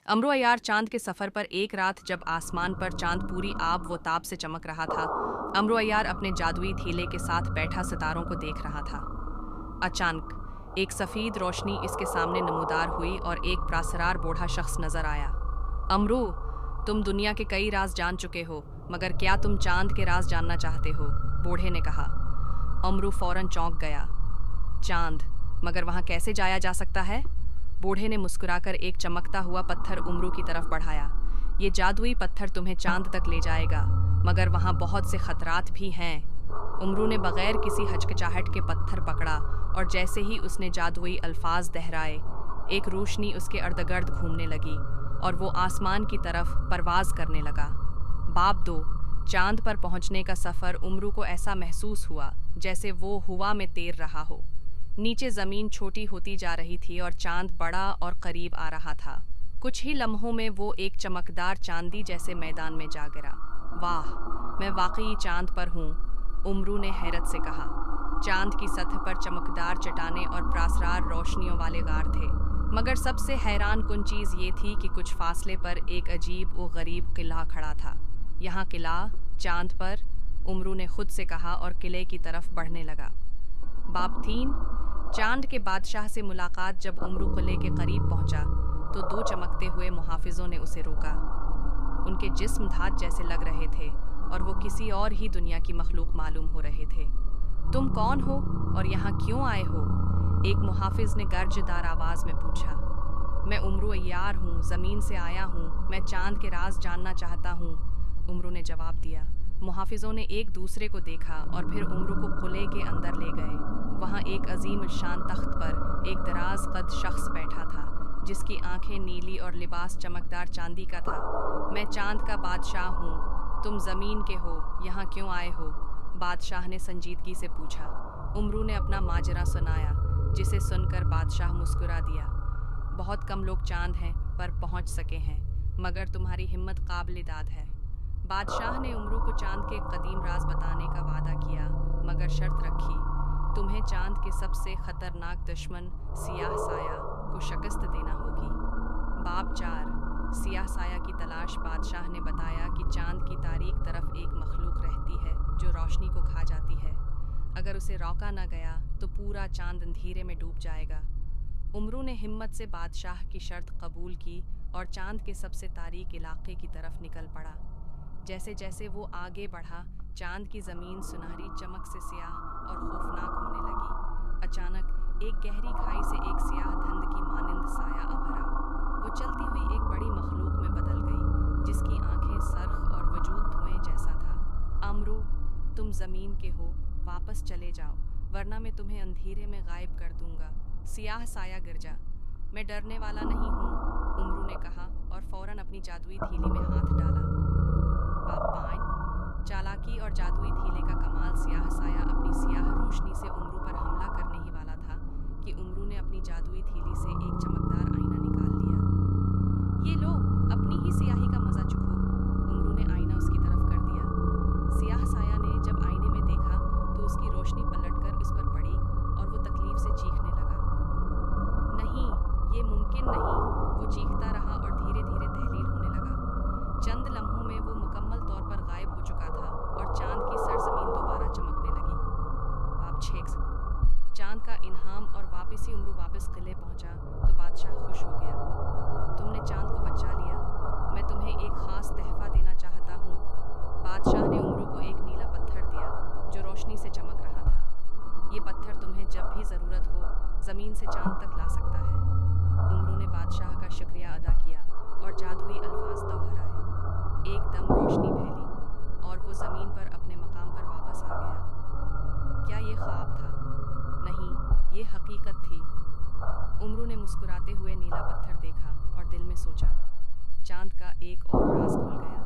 अमरो अय्यार चांद के सफ़र पर एक रात जब आसमान पर चांद पूरी आब व ताब से चमक रहा था, अमरो अय्यार अपने जादुई थीले के साथ बैठा सितारों को देख रहा था। अचानक एक सफ़ेद रोशनी इसके सामने नमूदार हुई और एक प्रासरार बूढ़ा शख्स नजर आया। अमरो, तुम दुनिया के कई राज जान चुके हो, मगर क्या तुम चांद के राज जानना चाहते हो? बूढ़े ने कहा। अमरो फौरन चौंक गया। चांद? मगर वहाँ कैसे जाया जा सकता है? बूढ़े ने मुस्कुराकर एक चमकता हुआ पत्थर उमरू की तरफ बढ़ाया। ये जादुई पत्थर तुम्हें चांद तक ले जाएगा, मगर वहाँ बहुत से खतरात भी हैं। उमरू ने बगैर किसी हचकिचाहट के पत्थर पकड़ा और जैसे ही उसने जादुई अल्फाज दोहराए, एक रोशनी उसके अर्धगर्द घूमने लगी और वो आसमान की तरफ परवाज करने लगा। बाप दो, चांद पर पहुंचने का सफ़र उमरू को ऐसा महसूस हुआ जैसे वो हवा में तैर रहा हो। नीचे ज़मीन छोटी होती जा रही थी और चांद बड़ा और करीब आ रहा था। कुछ ही लम्हों में वो एक चमकदार चांदी जैसे मैदान में जा गिरा। वाह, मैं वाकई चांद पर हूँ, उमरू ने हैरत से कहा। चांद की सतह पर चमकदार चट्टानें और प्रासरार रोशनियों वाले गार थे, मगर सबसे हैरान कुन चीज़ ये थी कि कुछ फासले पर एक अजीब व गरीब किला खड़ा था। यहाँ किला चांद पर, उमरू ने खुद से कहा और किले की तरफ बढ़ने लगा। बाप तीन, चांद के बादशाह से मुलाकात जब उमरू किले के करीब पहुंचा तो दो चमकते हुए मुहाफिजों ने उसे रोका। उनके जिस्म धात जैसे लग रहे थे और वो किसी और ही दुनिया की मखलूक मालूम हो रहे थे। तुम कौन हो और यहाँ क्यों आए हो? एक मुहाफिज ने गर्जदार आवाज़ में पूछा। मैं उमरू अय्यार हूँ, ज़मीन से आया हूँ, मैं चांद के राज जानना चाहता हूँ, उमरू ने जवाब दिया। मुहाफिजों ने एक दूसरे को देखा और फिर उमरू को किले के अंदर ले गए। वहाँ एक अजीम शान तख्त पर एक दराज कद शख्स बैठा था, जिसकी आंखें नीली और लिबास चमकदार चांदी का था। मैं चांद का बादशाह हूँ, तुम ज़मीन के हो, यहाँ क्यों आए हो? बादशाह ने संजीदगी से पूछा। उमरू ने अपना माजरा सुनाया, जिसे सुनकर बादशाह मुस्कुरा दिया। बहुत कम लोग चांद हैं पर पहुँच सके हैं, मगर तुम्हारी हिम्मत काबिल दाद है। बादशाह ने उमरू को चांद के कदीम राज बताने का वादा किया, मगर शर्त रखी, तुम्हें चांद के सबसे खतरनाक दुश्मन सियाह साया को शिकस्त देना होगी। बाब चार, सियाह साया की तलाश। बादशाह ने बताया कि चांद की तारीक तरफ एक मखलूक रहती है जो रोशनी को खा जाती है। अगर उसे रोका न गया तो पूरा चांद अंधेरे में डूब जाएगा। उमरू ने हिम्मत से बादशाह की शर्त कबूल की और चांद के सबसे तारीक इलाके की तरफ निकल पड़ा। जैसे जैसे वो आगे बढ़ा, चांद की ज़मीन सुनहरी चमक से स्याह और खौफनाक होने लगी। अचानक एक गहरी खाई से एक सियाह धंध की मानिंद साया उभरा। वो चलती हुई एक बड़ी मखलूक में बदल गई, जिसकी आंखें सरख और वजूद धुएं जैसा था। अमरू, तुम ज़मीन के हो, वापस चले जाओ, वरना मैं तुम्हें अंधेरे में गायब कर दूंगा। सियाह साया गिर जा। मैं डरने वाला नहीं हूँ, उमरू ने कहा और फौरन अपनी जादुई थैली में हाथ डाला। बाप पाँच, चालाकी और जादुई थीले का कमाल। सियाह साया अपनी सियाह रोशनी से उमरू पर हमला करने ही वाला था कि उमरू ने अपनी जादुई थीली से एक चमकदार आईना निकाल लिया। ये लो, अपनी ही सियाही का मजा चखो, उमरू ने आईना उसकी तरफ कर दिया। सियाह साया ने जब आईने में देखा तो उसकी रोशनी पलटकर उस पर पड़ी और वो तकलीफ से चीखने लगा। नहीं, ये मुमकिन नहीं, वो चीखता रहा और धीरे धीरे तहलील होने लगा। चंद लम्हों में वो मुकम्मल तौर पर गायब हो चुका था और चांद की सरजमीन दोबारा चमकने लगी। बाप छेक्स, चांद का इनाम और वापसी। उमरू वापस किले पहुंचा तो बादशाह खुश हो गया। तुमने चांद को बचा लिया, मैं तुम्हें एक ख़ास तहफ़ा देना चाहता हूँ। बादशाह ने उमरू को एक नीला पत्थर दिया जो रोशनी से चमक रहा था। ये पत्थर तुम्हें जब भी ज़रूरत हो ज़मीन से चांद तक ला सकता है। उमरू ने बादशाह का शुक्रिया अदा किया और जादुई अल्फाज दोहराए। एकदम रोशनी फैली और वो ज़मीन पर अपने मकाम पर वापस आ गया। क्या ये ख्वाब था? नहीं, ये हकीकत थी। उमरू ने मुस्कुराते हुए नीला पत्थर देखा और दिल में सोचा, चांद का एक और राज खुल गया।